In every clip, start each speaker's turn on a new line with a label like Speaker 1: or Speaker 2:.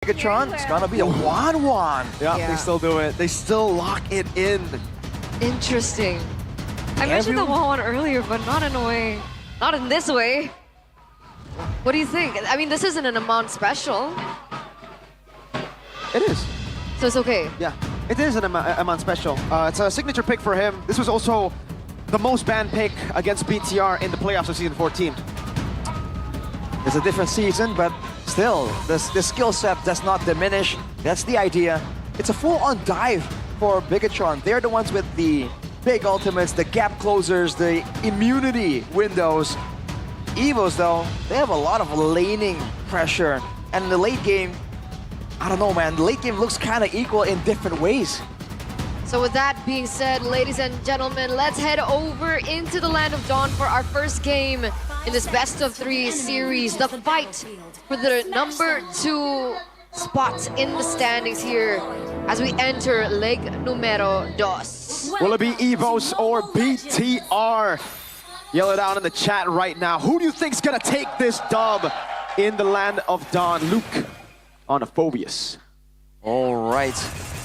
Speaker 1: Bigetron, it's gonna be a 1-1.
Speaker 2: Yeah, they still do it. They still lock it in.
Speaker 3: Interesting. I mentioned the 1-1 earlier, but not in a way. Not in this way. What do you think? I mean, this isn't an amount special,
Speaker 2: It is.
Speaker 3: so it's okay.
Speaker 2: Yeah, it is an amount special. It's a signature pick for him. This was also the most banned pick against BTR in the playoffs of season 14.
Speaker 1: It's a different season, but still, the skill set does not diminish. That's the idea. It's a full-on dive for Bigetron. They're the ones with the big ultimates, the gap closers, the immunity windows. Evos, though, they have a lot of laning pressure. And in the late game, I don't know, man. The late game looks kind of equal in different ways.
Speaker 3: So with that being said, ladies and gentlemen, let's head over into the Land of Dawn for our first game in this best-of-3 series. The fight for the number 2 spot in the standings here as we enter leg numero 2.
Speaker 2: Will it be Evos or BTR? Yell it out in the chat right now. Who do you think's gonna take this dub in the Land of Dawn? Luke on a Phobius.
Speaker 1: All right.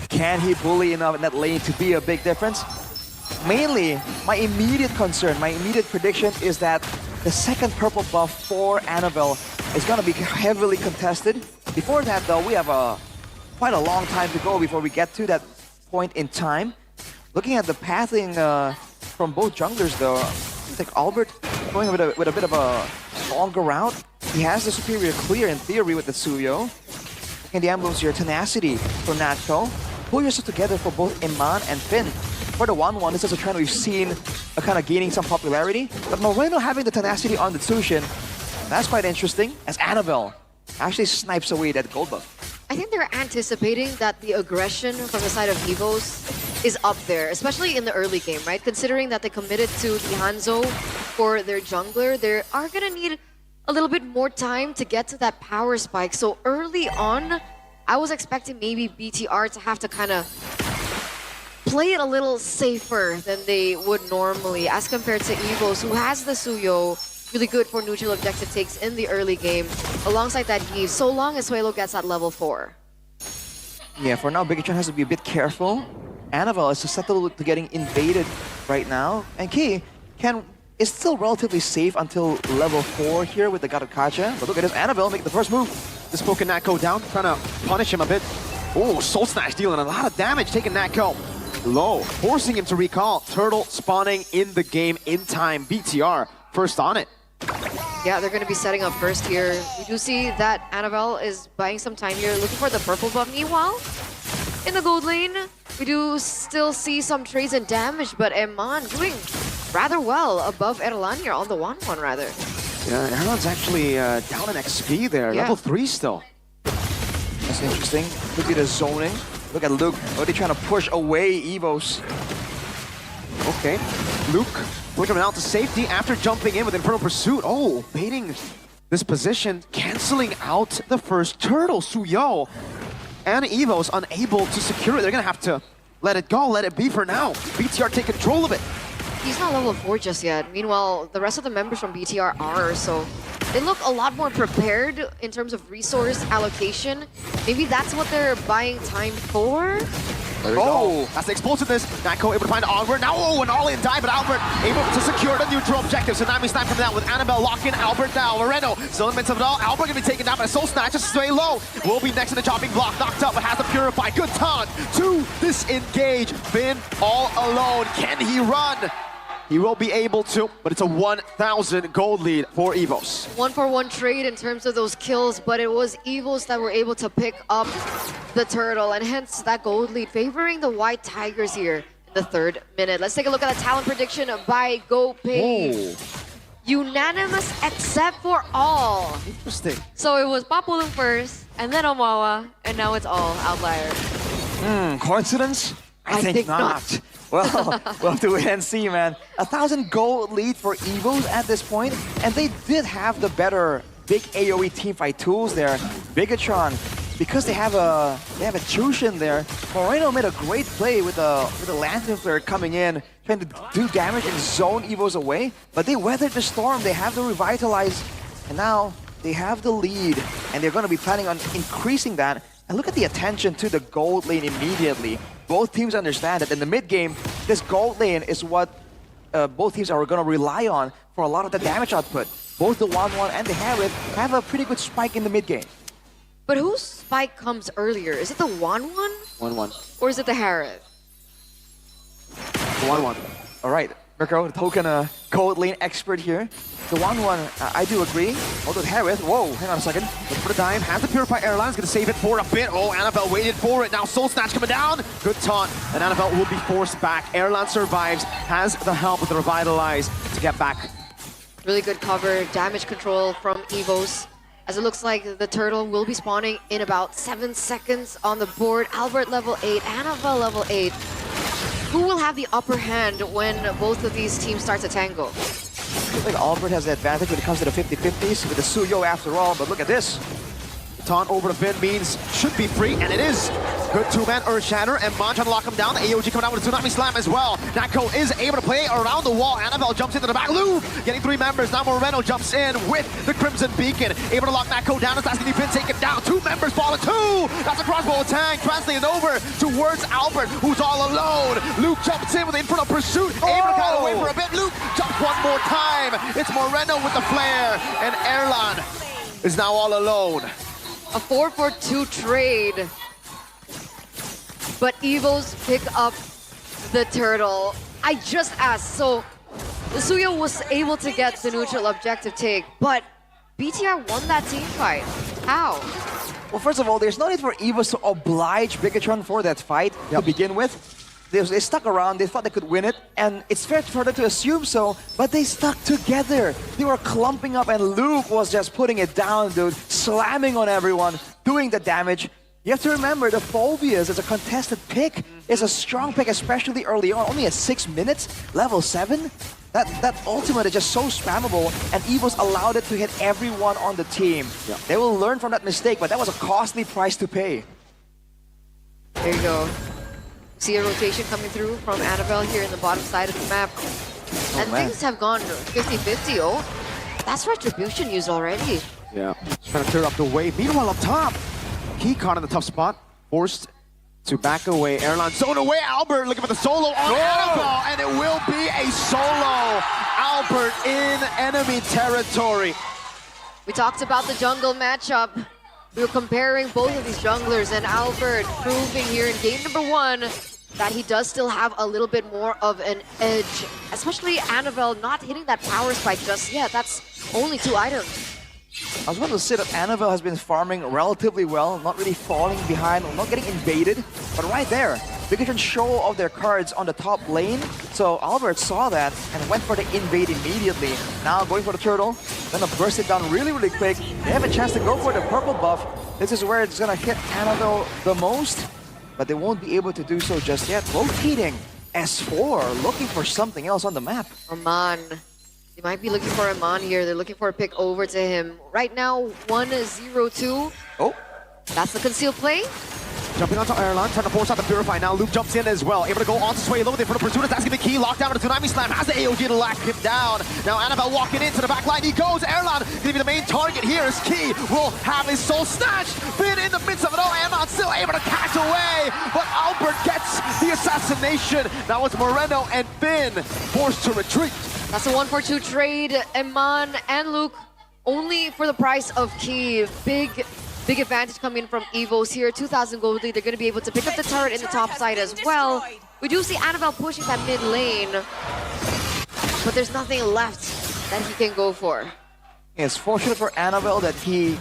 Speaker 1: Can he bully enough in that lane to be a big difference? Mainly, my immediate concern, my immediate prediction is that the second purple buff for Annabelle is going to be heavily contested. Before that, though, we have quite a long time to go before we get to that point in time. Looking at the pathing from both junglers, though, I think Albert going with a bit of a longer route. He has the superior clear in theory with the Suyo. And the emblems here, Tenacity for Natco. Pull yourself together for both Iman and Finn. For the 1-1, this is a trend we've seen kind of gaining some popularity. But Moreno having the Tenacity on the Tsushin, that's quite interesting, as Annabelle actually snipes away that gold buff.
Speaker 3: I think they're anticipating that the aggression from the side of Evos is up there, especially in the early game, right? Considering that they committed to the Hanzo for their jungler, they are going to need a little bit more time to get to that power spike. So early on, I was expecting maybe BTR to have to kind of play it a little safer than they would normally, as compared to Evos, who has the Suyo, really good for neutral objective takes in the early game, alongside that Eve, so long as Suelo gets at level 4.
Speaker 1: Yeah, for now, Bigetron has to be a bit careful. Annabelle is susceptible to getting invaded right now. And Key is still relatively safe until level 4 here with the Garukacha. But look at this, Annabelle make the first move.
Speaker 2: Just poking Natco down, trying to punish him a bit. Oh, Soul Snatch dealing a lot of damage, taking Natco low, forcing him to recall. Turtle spawning in the game in time. BTR first on it.
Speaker 3: Yeah, they're going to be setting up first here. We do see that Annabelle is buying some time here, looking for the purple buff. Meanwhile, in the gold lane, we do still see some trades and damage, but Eman doing rather well above Erlan here on the 1-1 rather.
Speaker 2: Yeah, Erlan's actually down in XP there,
Speaker 3: Yeah.
Speaker 2: level 3 still.
Speaker 1: That's interesting. Look at the zoning. Look at Luke already trying to push away Evos.
Speaker 2: Okay, Luke flicking out to safety after jumping in with Infernal Pursuit. Oh, baiting this position, canceling out the first turtle. Suyo and Evos unable to secure it. They're gonna have to let it go, let it be for now. BTR take control of it.
Speaker 3: He's not level 4 just yet. Meanwhile, the rest of the members from BTR are, so they look a lot more prepared in terms of resource allocation. Maybe that's what they're buying time for?
Speaker 2: Oh, that's the explosiveness. Natco able to find Albert. Now, oh, an all-in dive, but Albert able to secure the neutral objective. Tsunami's time coming out with Annabelle locking Albert down. Moreno still in the midst of it all. Albert gonna be taken down by Soul Snatch, just stay low. Will be next in the chopping block, knocked up, but has to purify. Good taunt to disengage. Finn all alone. Can he run? He will be able to, but it's a 1,000 gold lead for Evos.
Speaker 3: 1-for-1 trade in terms of those kills, but it was Evos that were able to pick up the turtle, and hence that gold lead favoring the White Tigers here in the 3rd minute. Let's take a look at the talent prediction by GoPay. Unanimous except for all.
Speaker 2: Interesting.
Speaker 3: So it was Papulong first, and then Omawa, and now it's all Outlier.
Speaker 1: Coincidence? I think not. Well, we'll have to wait and see, man. 1,000 gold lead for Evos at this point, and they did have the better big AoE teamfight tools there. Bigetron, because they have a Chushin there. Moreno made a great play with the Lantern Flare coming in, trying to do damage and zone Evos away. But they weathered the storm. They have the Revitalize, and now they have the lead, and they're going to be planning on increasing that. And look at the attention to the gold lane immediately. Both teams understand that in the mid game, this gold lane is what both teams are going to rely on for a lot of the damage output. Both the 1-1 and the Harith have a pretty good spike in the mid game.
Speaker 3: But whose spike comes earlier? Is it the 1-1?
Speaker 2: 1-1.
Speaker 3: Or is it the Harith?
Speaker 2: 1-1.
Speaker 1: All right, Mirko, the token gold lane expert here. The 1-1, I do agree. Although Harith, whoa, hang on a second.
Speaker 2: Looking for the dime, has the Purify Airlines, gonna save it for a bit. Oh, Annabelle waited for it. Now Soul Snatch coming down. Good taunt, and Annabelle will be forced back. Airline survives, has the help with the Revitalize to get back.
Speaker 3: Really good cover, damage control from Evos. As it looks like the turtle will be spawning in about 7 seconds on the board. Albert level 8, Annabelle level 8. Who will have the upper hand when both of these teams start to tango?
Speaker 1: I think Albert has the advantage when it comes to the 50-50s with the Suyo after all, but look at this.
Speaker 2: Taunt over the Vin means should be free, and it is. Good two-man Earth Shatter, and Mach trying to lock him down. The AOG coming out with a Tsunami Slam as well. Nako is able to play around the wall. Annabelle jumps into the back. Lou getting 3 members. Now Moreno jumps in with the Crimson Beacon. Able to lock Nako down. It's asking Vin taken down. 2 members falling. 2! That's a crossbow attack. Translated over towards Albert, who's all alone. Luke jumps in with the Infernal Pursuit. Able to cut away for a bit. Luke jumps one more time. It's Moreno with the flare, and Erlan is now all alone.
Speaker 3: A 4-for-2 trade. But Evos pick up the turtle. I just asked, so Suyo was able to get the neutral objective take, but BTR won that team fight. How?
Speaker 1: Well, first of all, there's no need for Evos to oblige Bigetron for that fight to begin with. They stuck around, they thought they could win it, and it's fair for them to assume so, but they stuck together. They were clumping up, and Luke was just putting it down, dude, slamming on everyone, doing the damage. You have to remember, the Phobias is a contested pick. It's a strong pick, especially early on, only at 6 minutes, level 7. That ultimate is just so spammable, and Evos allowed it to hit everyone on the team.
Speaker 2: Yeah.
Speaker 1: They will learn from that mistake, but that was a costly price to pay.
Speaker 3: There you go. See a rotation coming through from Annabelle here in the bottom side of the map. And
Speaker 1: man.
Speaker 3: things have gone 50-50. Oh, that's retribution used already.
Speaker 2: Yeah, trying to clear up the wave. Meanwhile, up top, Key caught in the tough spot, forced to back away. Airline zone away. Albert looking for the solo on Annabelle, and it will be a solo. Albert in enemy territory.
Speaker 3: We talked about the jungle matchup. We were comparing both of these junglers, and Albert proving here in game number 1 that he does still have a little bit more of an edge, especially Annabelle not hitting that power spike just yet. That's only 2 items.
Speaker 1: I was going to say that Annabelle has been farming relatively well, not really falling behind, or not getting invaded, but right there, Bigetron show off their cards on the top lane, so Albert saw that and went for the invade immediately. Now going for the turtle, gonna burst it down really, really quick. They have a chance to go for the purple buff. This is where it's gonna hit Annabelle the most, but they won't be able to do so just yet. Rotating S4, looking for something else on the map.
Speaker 3: Aman. They might be looking for Aman here. They're looking for a pick over to him. Right now, 1-0-2.
Speaker 1: Oh,
Speaker 3: That's the concealed play.
Speaker 2: Jumping onto Airline, trying to force out the Purify. Now Luke jumps in as well. Able to go on to sway low there for the pursuit. That's going to be key. Locked down with a Tsunami Slam. Has the AOG to lock him down. Now Annabelle walking into the back line. He goes. Airline going to be the main target here as Key will have his soul snatched. Been in the midst of it all. Airline still able to catch away. But Albert gets the assassination. Now it's Moreno and Finn forced to retreat.
Speaker 3: That's a 1-for-2 trade. Aman and Luke only for the price of Key. Big advantage coming from Evos here. 2,000 gold lead. They're going to be able to pick up the turret in the top side as well. We do see Annabelle pushing that mid lane, but there's nothing left that he can go for.
Speaker 1: it's fortunate for Annabelle that he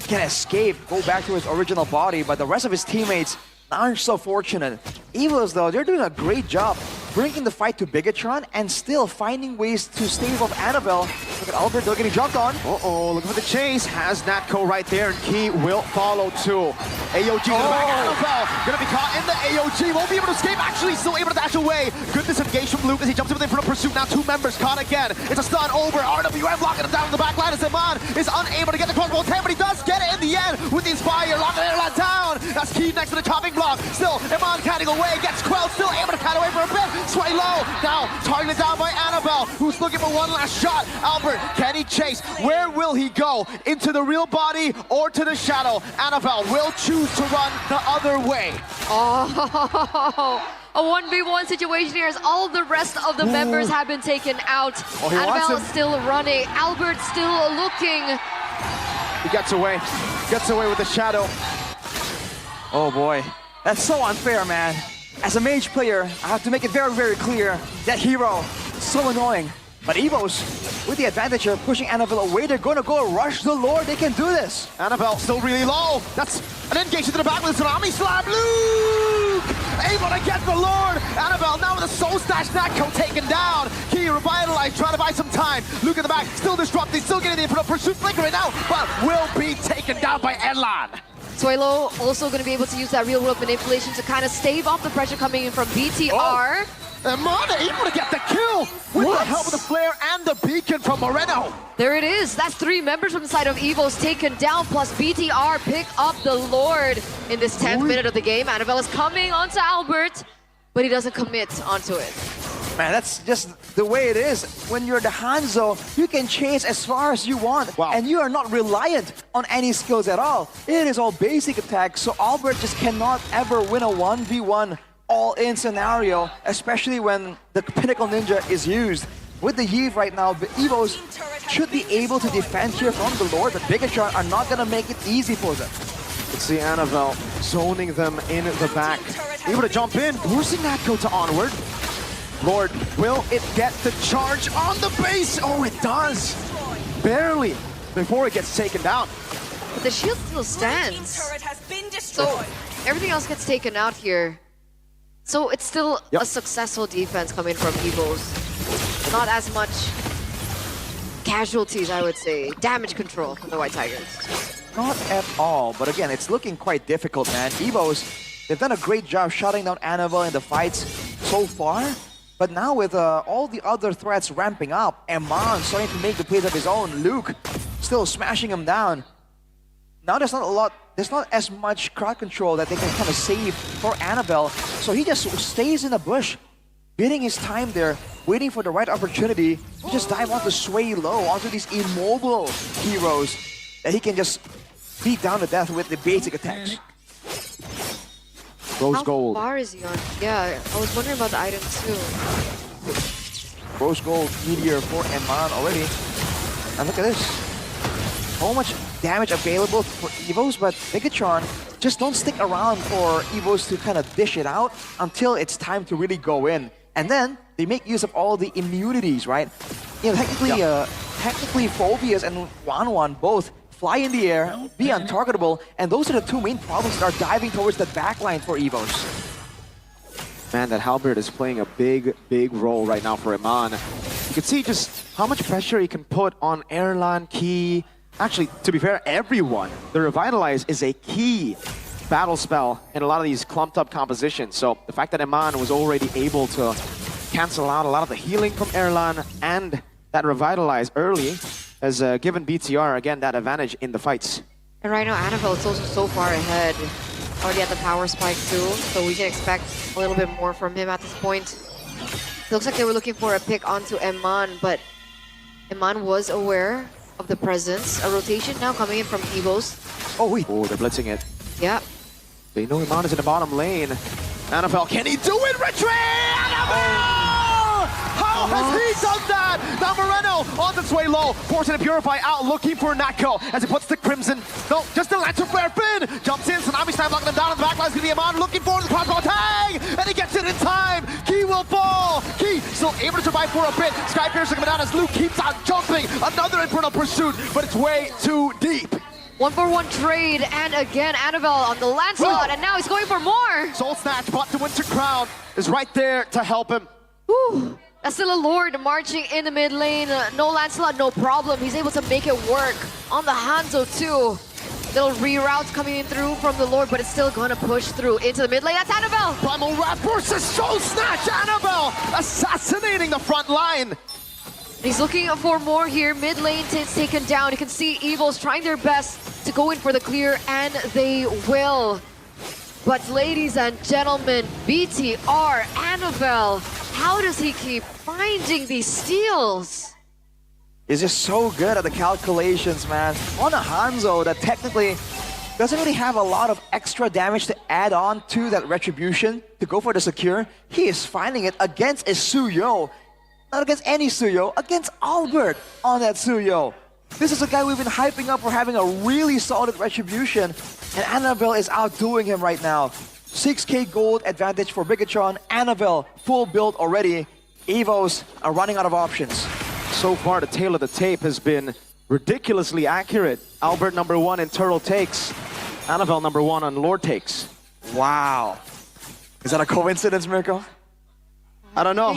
Speaker 1: can escape, go back to his original body, but the rest of his teammates aren't so fortunate. Evos, though, they're doing a great job bringing the fight to Bigetron and still finding ways to stave off Annabelle. Look at Albert, they're getting jumped on.
Speaker 2: Uh-oh, looking for the chase. Has Natco right there, and Key will follow too. AOG to the back. Annabelle gonna be caught in the AOG. Won't be able to escape. Actually, still able to dash away. Good disengage from Luke as he jumps in with front of pursuit. Now 2 members caught again. It's a stun over. RWM locking him down in the back line as Iman is unable to get the crossbow 10, but he does get it in the end with the Inspire. Locking Airline down. That's Key next to the chopping block. Still, Iman can't go away, gets quelled, still able to cut away for a bit. Sway low, now targeted down by Annabelle, who's looking for one last shot. Albert, can he chase? Where will he go? Into the real body or to the shadow? Annabelle will choose to run the other way.
Speaker 3: Oh, a 1v1 situation here as all the rest of the members have been taken out.
Speaker 1: Oh, he wants
Speaker 3: Annabelle
Speaker 1: him.
Speaker 3: still running. Albert still looking.
Speaker 2: He gets away with the shadow.
Speaker 1: Oh boy, that's so unfair, man. As a mage player, I have to make it very, very clear that hero is so annoying. But Evos, with the advantage of pushing Annabelle away, they're gonna go rush the Lord. They can do this.
Speaker 2: Annabelle still really low. That's an engage into the back with a tsunami slam. Luke able to get the Lord. Annabelle now with a soul snatch. Natco taken down. Key revitalized, trying to buy some time. Luke in the back, still disrupting, still getting the pursuit flickering now, but will be taken down by Edlan.
Speaker 3: Suelo also going to be able to use that real world manipulation to kind of stave off the pressure coming in from BTR.
Speaker 2: Amanda able to get the kill with the help of the flare and the beacon from Moreno.
Speaker 3: There it is. That's 3 members from the side of Evos taken down, plus BTR pick up the Lord in this 10th minute of the game. Annabelle is coming onto Albert, but he doesn't commit onto it.
Speaker 1: Man, that's just the way it is. When you're the Hanzo, you can chase as far as you want.
Speaker 2: Wow.
Speaker 1: And you are not reliant on any skills at all. It is all basic attacks, so Albert just cannot ever win a 1v1 all-in scenario, especially when the Pinnacle Ninja is used. With the Yves right now, the Evos should be able to defend here from the Lord, but Bigetron are not gonna make it easy for them.
Speaker 2: Let's see Annabelle zoning them in the back. Able to jump in, forcing Natco to onward. Lord, will it get the charge on the base? Oh, it does. Barely before it gets taken down.
Speaker 3: But the shield still stands. So everything else gets taken out here. So it's still a successful defense coming from Evos. Not as much casualties, I would say. Damage control from the White Tigers.
Speaker 1: Not at all, but again, it's looking quite difficult, man. Evos, they've done a great job shutting down Annabelle in the fights so far. But now with all the other threats ramping up, Eman starting to make the plays of his own, Luke still smashing him down. Now there's not as much crowd control that they can kind of save for Annabelle. So he just stays in the bush, bidding his time there, waiting for the right opportunity to just dive onto Sway low, onto these immobile heroes that he can just beat down to death with the basic attacks.
Speaker 2: Rose gold.
Speaker 3: How far is he on? Yeah, I was wondering about the item too.
Speaker 1: Rose gold meteor for Eman already. And look at this. So much damage available for Evos, but Bigetron just don't stick around for Evos to kind of dish it out until it's time to really go in. And then they make use of all the immunities, right? You know, technically Phobias and Wan both fly in the air, be untargetable, and those are the 2 main problems that are diving towards the backline for Evos.
Speaker 2: Man, that Halberd is playing a big role right now for Iman. You can see just how much pressure he can put on Erlan, Key. Actually, to be fair, everyone. The Revitalize is a key battle spell in a lot of these clumped up compositions. So the fact that Iman was already able to cancel out a lot of the healing from Erlan and that Revitalize early has given BTR, again, that advantage in the fights.
Speaker 3: And right now, Annabelle is also so far ahead. Already at the power spike too, so we can expect a little bit more from him at this point. It looks like they were looking for a pick onto Eman, but Eman was aware of the presence. A rotation now coming in from Evos.
Speaker 1: Oh, wait.
Speaker 2: Oh, they're blitzing it.
Speaker 3: Yeah.
Speaker 2: They know Iman is in the bottom lane. Annabelle, can he do it? Retreat! Annabelle! How has he done that? Now Moreno on the way low, forcing to Purify out, looking for Natco as he puts the Crimson. No, just the Lantern Flare Fin! Jumps in, Tsunami Slam knocking him down in the backline. It's gonna be Iman looking for the crossbow tag! And he gets it in time! Key will fall! Key still able to survive for a bit. Sky Piercer coming down as Luke keeps on jumping. Another Infernal Pursuit, but it's way too deep.
Speaker 3: 1-for-1 trade, and again, Annabelle on the Lancelot, and now he's going for more!
Speaker 2: Soul Snatch, but the Winter Crown is right there to help him.
Speaker 3: Whew. That's still a Lord marching in the mid lane. No Lancelot, no problem. He's able to make it work on the Hanzo too. Little reroutes coming in through from the Lord, but it's still going to push through into the mid lane. That's Annabelle!
Speaker 2: Primal Wrath versus Soul Snatch! Annabelle assassinating the front line!
Speaker 3: He's looking for more here. Mid lane is taken down. You can see Evos trying their best to go in for the clear, and they will. But ladies and gentlemen, BTR, Annabelle, how does he keep finding these steals?
Speaker 1: He's just so good at the calculations, man. On a Hanzo that technically doesn't really have a lot of extra damage to add on to that retribution to go for the secure, he is finding it against a Suyo. Not against any Suyo, against Albert on that Suyo. This is a guy we've been hyping up for having a really solid retribution, and Annabelle is outdoing him right now. 6k gold advantage for Bigetron. Annabelle, full build already. Evos are running out of options.
Speaker 2: So far, the tail of the tape has been ridiculously accurate. Albert #1 in turtle takes. Annabelle #1 on Lord takes.
Speaker 1: Wow. Is that a coincidence, Mirko?
Speaker 2: I don't know.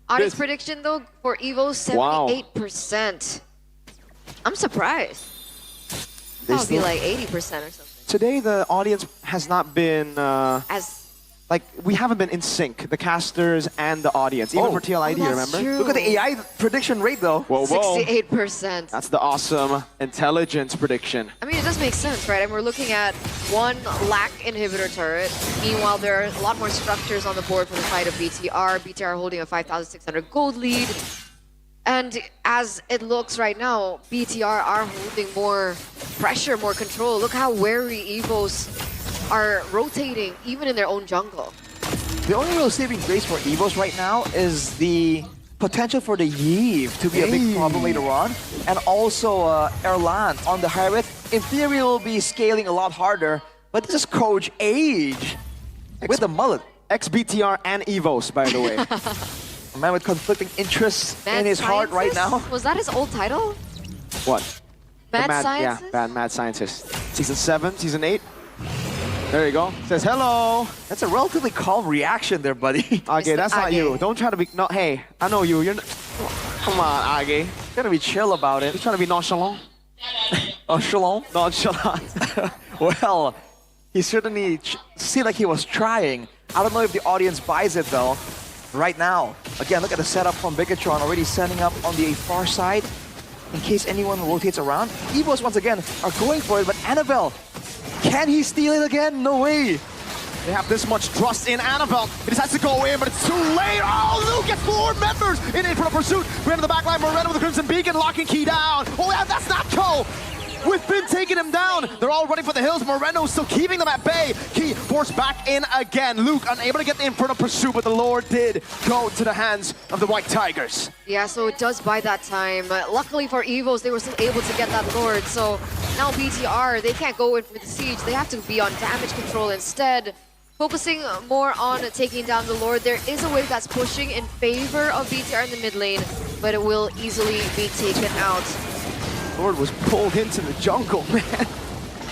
Speaker 3: Honest prediction though, for Evo, 78%. I'm surprised. That would be like 80% or something.
Speaker 2: Today, the audience has not been... Like, we haven't been in sync, the casters and the audience, even for TLID,
Speaker 3: that's
Speaker 2: remember?
Speaker 3: true.
Speaker 1: Look at the AI prediction rate, though.
Speaker 2: Whoa, whoa.
Speaker 3: 68%.
Speaker 2: That's the awesome intelligence prediction.
Speaker 3: I mean, it does make sense, right? And we're looking at one lack inhibitor turret. Meanwhile, there are a lot more structures on the board for the side of BTR. BTR holding a 5,600 gold lead. And as it looks right now, BTR are holding more pressure, more control. Look how wary Evos are rotating, even in their own jungle.
Speaker 1: The only real saving grace for Evos right now is the potential for the Yeve to be a big problem later on. And also Erlan on the high red. In theory, will be scaling a lot harder, but this is Coach Age with the mullet.
Speaker 2: Ex-BTR and Evos, by the way.
Speaker 1: A man with conflicting interests
Speaker 3: Mad
Speaker 1: in his heart right now.
Speaker 3: Was that his old title?
Speaker 2: What?
Speaker 3: Mad Scientist?
Speaker 2: Yeah, Mad Scientist. Season 7, Season 8. There you go. Says hello.
Speaker 1: That's a relatively calm reaction there, buddy.
Speaker 2: Okay, that's not you. Don't try to be... No, hey, I know you. You're... Come on, Age.
Speaker 1: Gotta be chill about it.
Speaker 2: You're trying to be nonchalant.
Speaker 1: Oh, shalom.
Speaker 2: Nonchalant.
Speaker 1: Well, he certainly seemed like he was trying. I don't know if the audience buys it, though. Right now, again, look at the setup from Bigetron already setting up on the far side in case anyone rotates around. Evos, once again, are going for it, but Annabelle, can he steal it again? No way.
Speaker 2: They have this much trust in Annabelle. He decides to go in, but it's too late. Oh, Luke gets 4 members in for the pursuit. We're into the backline. Moreno with the Crimson Beacon, locking Key down. Oh, yeah, that's not Ko. With Finn taking him down. They're all running for the hills. Moreno still keeping them at bay. Key forced back in again. Luke unable to get the Inferno pursuit, but the Lord did go to the hands of the White Tigers.
Speaker 3: Yeah, so it does buy that time. Luckily for Evos, they were still able to get that Lord. So now BTR, they can't go in for the siege. They have to be on damage control instead. Focusing more on taking down the Lord. There is a wave that's pushing in favor of BTR in the mid lane, but it will easily be taken out.
Speaker 2: Lord was pulled into the jungle, man.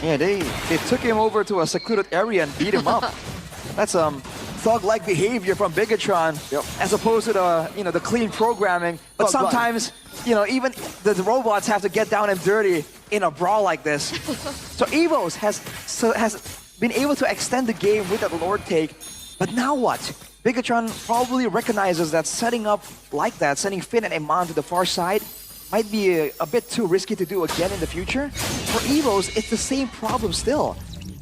Speaker 1: Yeah, they took him over to a secluded area and beat him up. That's thug-like behavior from Bigetron, as opposed to the the clean programming. But sometimes, even the robots have to get down and dirty in a brawl like this. So Evos has been able to extend the game with that Lord take. But now what? Bigetron probably recognizes that setting up like that, sending Finn and Eman to the far side, might be a bit too risky to do again in the future. For Evos, it's the same problem still.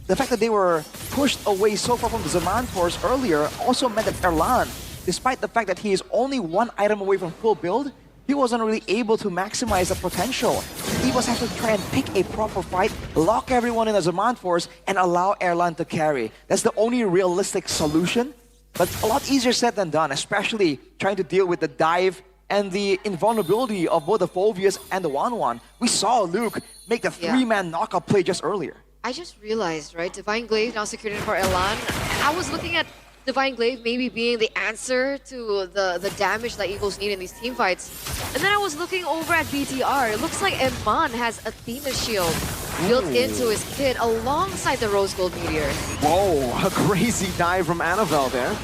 Speaker 1: The fact that they were pushed away so far from the Zaman Force earlier also meant that Erlan, despite the fact that he is only 1 item away from full build, he wasn't really able to maximize the potential. Evos have to try and pick a proper fight, lock everyone in the Zaman Force, and allow Erlan to carry. That's the only realistic solution, but a lot easier said than done, especially trying to deal with the dive and the invulnerability of both the Phoveus and the Wanwan. We saw Luke make the 3-man knockout play just earlier.
Speaker 3: I just realized, right? Divine Glaive now secured in for Elan. I was looking at Divine Glaive maybe being the answer to the damage that Evos need in these team fights. And then I was looking over at BTR. It looks like Eman has Athena Shield built into his kit alongside the Rose Gold Meteor.
Speaker 2: Whoa, a crazy dive from Annabelle there.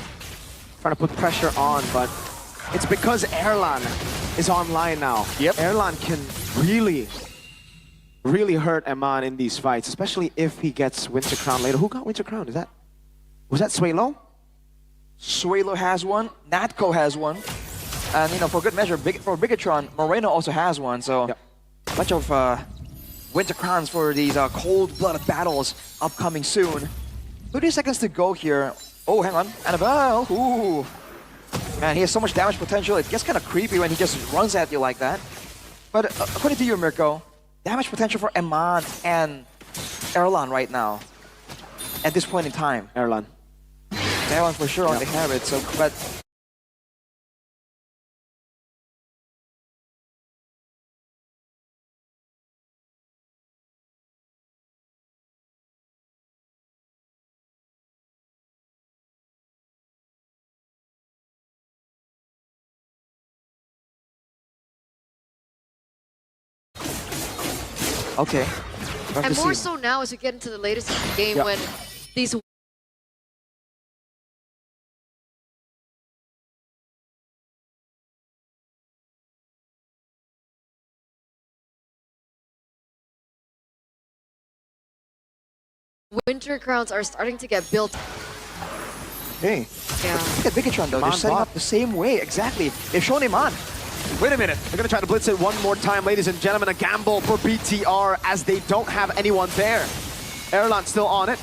Speaker 2: Trying to put pressure on, but it's because Erlan is online now.
Speaker 1: Yep.
Speaker 2: Erlan can really hurt Eman in these fights, especially if he gets Winter Crown later. Who got Winter Crown? Was that Suelo?
Speaker 1: Suelo has one, Natko has one, and for good measure, for Bigetron, Moreno also has one. So much of winter crowns for these cold-blooded battles upcoming soon. 30 seconds to go here. Oh, hang on. Annabelle. Ooh. Man, he has so much damage potential. It gets kind of creepy when he just runs at you like that. But according to you, Mirko, damage potential for Eman and Erlan right now, at this point in time.
Speaker 2: Erlan.
Speaker 1: Erlan for sure on the habit, so, but... Okay.
Speaker 3: And more so now as we get into the latest of the game when these winter crowns are starting to get built.
Speaker 1: Hey,
Speaker 3: Yeah.
Speaker 1: look at Bigetron though. They're
Speaker 2: Iman
Speaker 1: setting
Speaker 2: bot.
Speaker 1: up the same way, exactly. They've shown Iman.
Speaker 2: Wait a minute. They're going to try to blitz it one more time, ladies and gentlemen. A gamble for BTR as they don't have anyone there. Erlan still on it.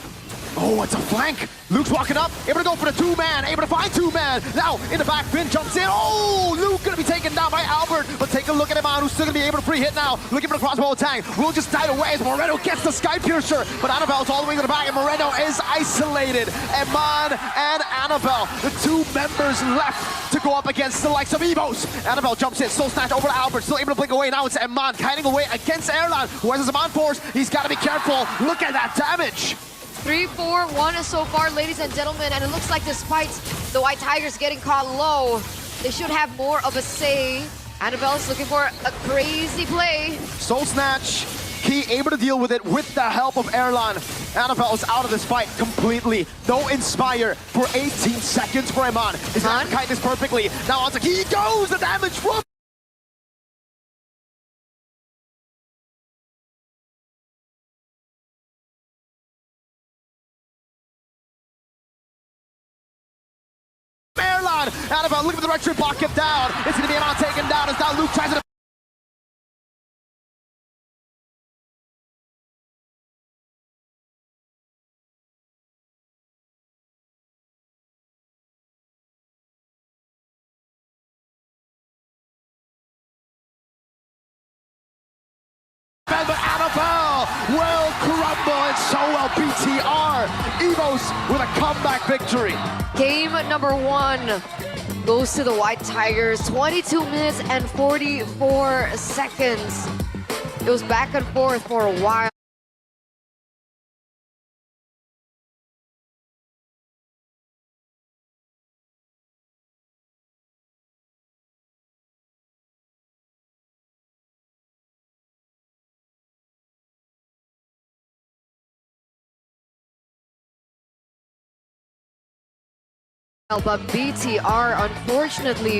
Speaker 2: Oh, it's a flank. Luke's walking up, able to go for the two-man, able to find two-man. Now, in the back, Finn jumps in. Oh, Luke gonna be taken down by Albert. But take a look at Eman, who's still gonna be able to free hit now. Looking for the crossbow attack. Will just died away as Moreno gets the Sky Piercer. But Annabelle's all the way to the back, and Moreno is isolated. Eman and Annabelle, the two members left to go up against the likes of Evos. Annabelle jumps in, Soul Snatch over to Albert, still able to blink away. Now it's Eman kiting away against Erlan, who has his Eman force. He's gotta be careful. Look at that damage.
Speaker 3: 3-4-1 so far, ladies and gentlemen, and it looks like despite the White Tigers getting caught low, they should have more of a say. Annabelle's looking for a crazy play.
Speaker 2: Soul Snatch, Key able to deal with it with the help of Erlan. Annabelle is out of this fight completely. No Inspire for 18 seconds for Eman. He's not kite this perfectly. Now onto Key goes the damage from Erlan. Annabelle looking for the right trip, block him down. It's gonna be Eman taken down as now Luke tries to but Annabelle will crumble, and so will BTR. Evos with a comeback victory.
Speaker 3: Game number 1 goes to the White Tigers. 22 minutes and 44 seconds. It was back and forth for a while. But BTR, unfortunately,